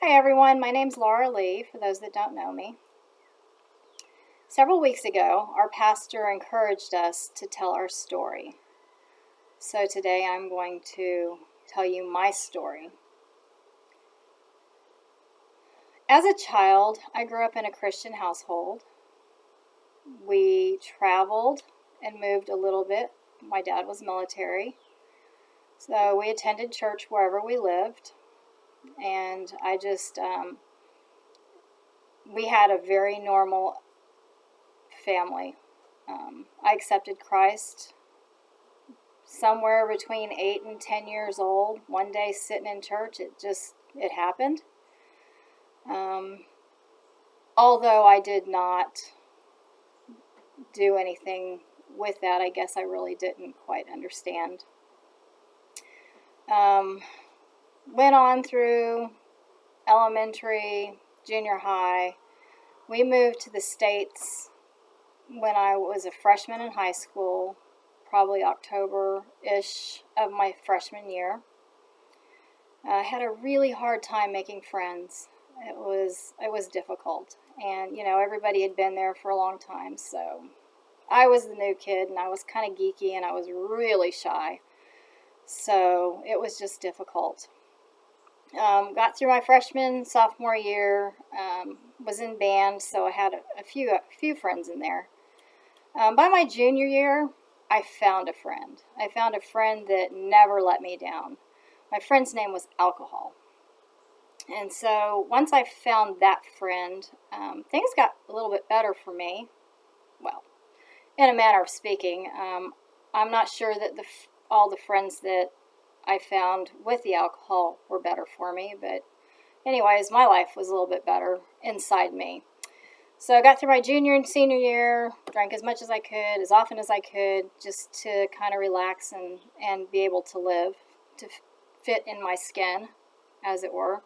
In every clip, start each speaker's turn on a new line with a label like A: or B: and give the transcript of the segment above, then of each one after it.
A: Hi everyone, my name's Laura Lee, for those that don't know me. Several weeks ago, our pastor encouraged us to tell our story. So today I'm going to tell you my story. As a child, I grew up in a Christian household. We traveled and moved a little bit. My dad was military, so we attended church wherever we lived. And we had a very normal family. I accepted Christ somewhere between 8 and 10 years old. One day sitting in church, it happened. Although I did not do anything with that, I guess I really didn't quite understand. Went on through elementary, junior high. We moved to the States when I was a freshman in high school, probably October-ish of my freshman year. I had a really hard time making friends. It was difficult, and everybody had been there for a long time, so I was the new kid, and I was kind of geeky, and I was really shy, so it was just difficult. Got through my freshman, sophomore year, was in band, so I had a few friends in there. By my junior year, I found a friend. I found a friend that never let me down. My friend's name was Alcohol. And so once I found that friend, things got a little bit better for me. Well, in a manner of speaking. I'm not sure that all the friends that I found with the alcohol were better for me, but anyways, my life was a little bit better inside me. So I got through my junior and senior year, drank as much as I could, as often as I could, just to kind of relax and be able to live, to fit in my skin, as it were.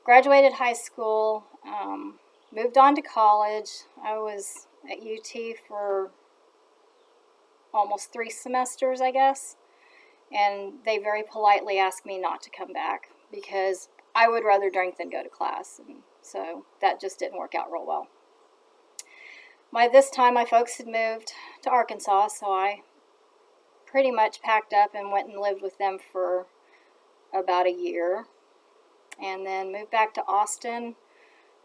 A: Graduated high school, moved on to college. I was at UT for almost 3 semesters, I guess, and they very politely asked me not to come back because I would rather drink than go to class, and so that just didn't work out real well. By this time, my folks had moved to Arkansas, so I pretty much packed up and went and lived with them for about a year, and then moved back to Austin,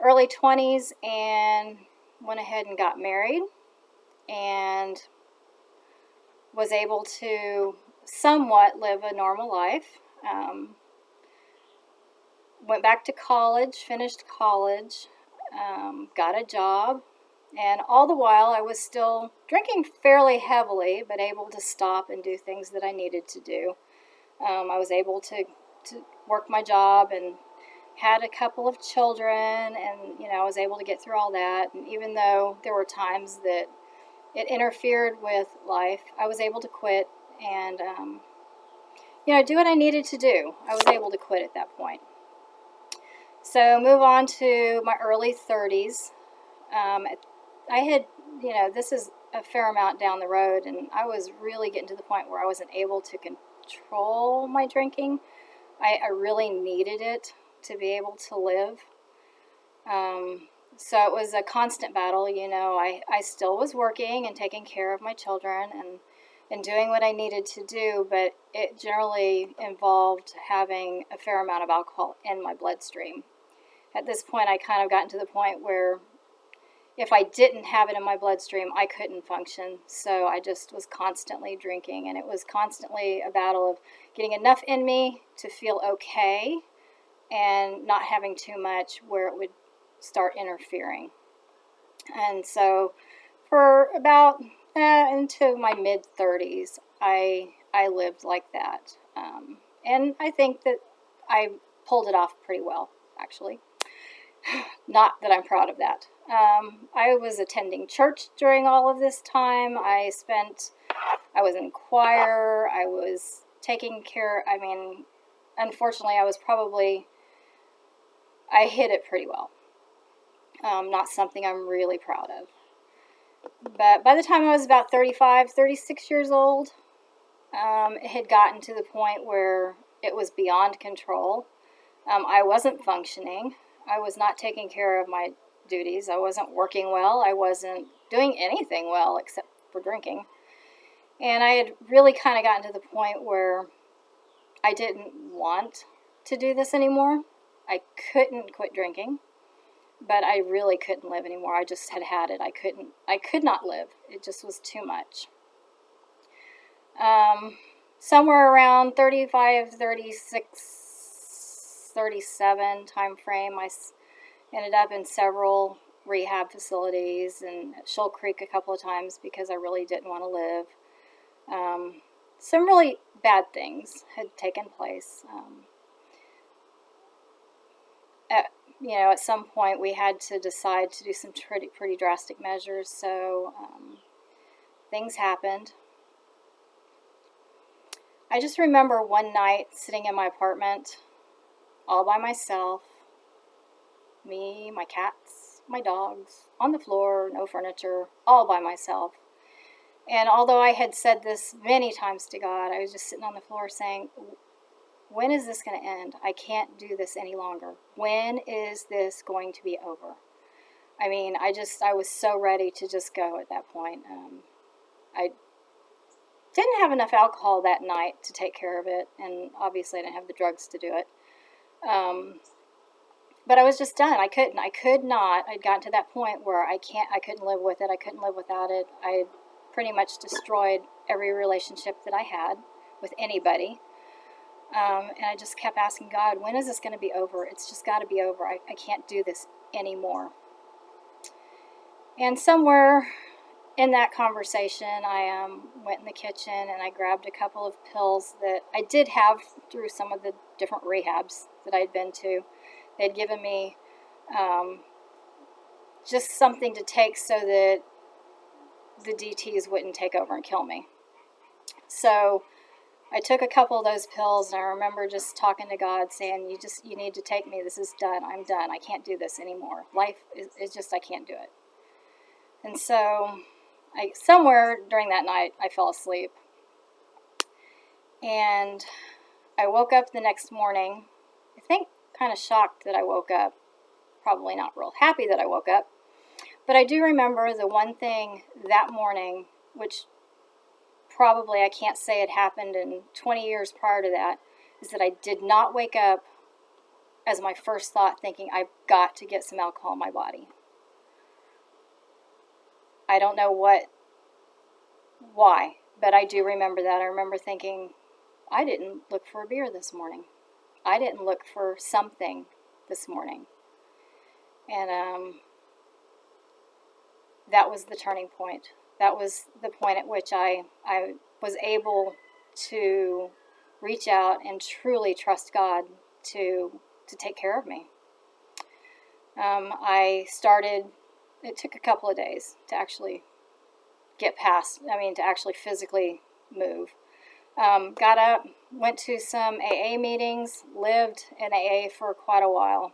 A: early 20s, and went ahead and got married, and was able to somewhat live a normal life. Went back to college, finished college, got a job, and all the while I was still drinking fairly heavily, but able to stop and do things that I needed to do. I was able to work my job and had a couple of children, and I was able to get through all that. And even though there were times that it interfered with life, I was able to quit and do what I needed to do. I was able to quit at that point. So move on to my early 30s. I had, this is a fair amount down the road, and I was really getting to the point where I wasn't able to control my drinking. I really needed it to be able to live. So it was a constant battle. I still was working and taking care of my children and doing what I needed to do, but it generally involved having a fair amount of alcohol in my bloodstream. At this point, I kind of gotten to the point where if I didn't have it in my bloodstream, I couldn't function. So I just was constantly drinking, and it was constantly a battle of getting enough in me to feel okay and not having too much where it would start interfering. And so for about into my mid-30s, I lived like that. And I think that I pulled it off pretty well, actually. Not that I'm proud of that. I was attending church during all of this time. I was in choir. I was taking care, unfortunately, I hid it pretty well. Not something I'm really proud of. But by the time I was about 35, 36 years old, it had gotten to the point where it was beyond control. I wasn't functioning. I was not taking care of my duties. I wasn't working well. I wasn't doing anything well except for drinking. And I had really kind of gotten to the point where I didn't want to do this anymore. I couldn't quit drinking, but I really couldn't live anymore. I just had it. I could not live. It just was too much. Somewhere around 35, 36, 37 time frame, I ended up in several rehab facilities and at Shoal Creek a couple of times because I really didn't want to live. Some really bad things had taken place. At some point we had to decide to do some pretty drastic measures, so things happened. I just remember one night sitting in my apartment all by myself, me, my cats, my dogs, on the floor, no furniture, all by myself. And although I had said this many times to God, I was just sitting on the floor saying, when is this going to end? I can't do this any longer. When is this going to be over? I mean, I was so ready to just go at that point. I didn't have enough alcohol that night to take care of it, and obviously I didn't have the drugs to do it. But I was just done. I could not. I'd gotten to that point where I couldn't live with it. I couldn't live without it. I pretty much destroyed every relationship that I had with anybody. And I just kept asking God, when is this going to be over? It's just got to be over. I can't do this anymore. And somewhere in that conversation, I went in the kitchen and I grabbed a couple of pills that I did have through some of the different rehabs that I'd been to. They'd given me just something to take so that the DTs wouldn't take over and kill me. So I took a couple of those pills, and I remember just talking to God, saying, you need to take me. This is done. I'm done. I can't do this anymore. Life is just, I can't do it. And so somewhere during that night, I fell asleep. And I woke up the next morning, I think kind of shocked that I woke up. Probably not real happy that I woke up. But I do remember the one thing that morning, which probably I can't say it happened in 20 years prior to that, is that I did not wake up as my first thought thinking, I've got to get some alcohol in my body. I don't know why, but I do remember that. I remember thinking, I didn't look for a beer this morning. I didn't look for something this morning. And that was the turning point. That was the point at which I was able to reach out and truly trust God to take care of me. It took a couple of days to actually to actually physically move. Got up, went to some AA meetings, lived in AA for quite a while.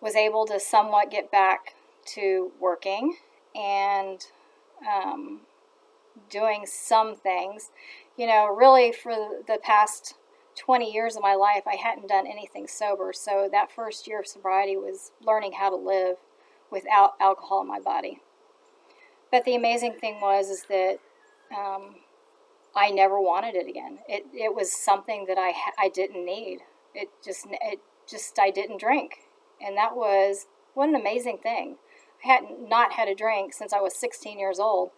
A: Was able to somewhat get back to working and doing some things. Really for the past 20 years of my life, I hadn't done anything sober. So that first year of sobriety was learning how to live without alcohol in my body. But the amazing thing is that I never wanted it again. It was something that I didn't need. I didn't drink. And that was, what an amazing thing. I had not had a drink since I was 16 years old,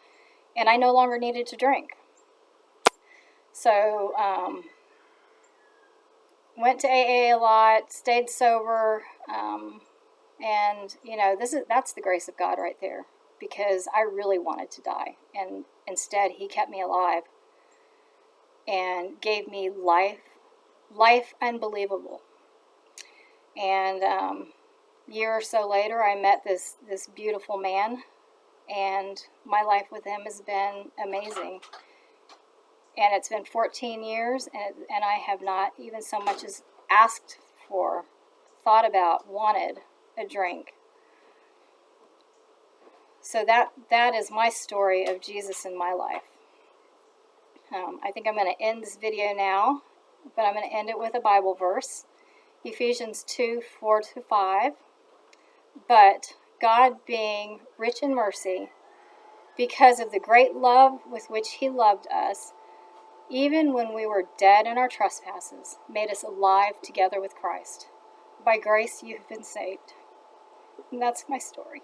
A: and I no longer needed to drink. So, went to AA a lot, stayed sober, and that's the grace of God right there, because I really wanted to die, and instead He kept me alive and gave me life unbelievable. And year or so later, I met this beautiful man, and my life with him has been amazing. And it's been 14 years, and I have not even so much as asked for, thought about, wanted a drink. So that is my story of Jesus in my life. I think I'm going to end this video now, but I'm going to end it with a Bible verse. Ephesians 2:4-5. But God, being rich in mercy, because of the great love with which he loved us, even when we were dead in our trespasses, made us alive together with Christ. By grace you have been saved. And that's my story.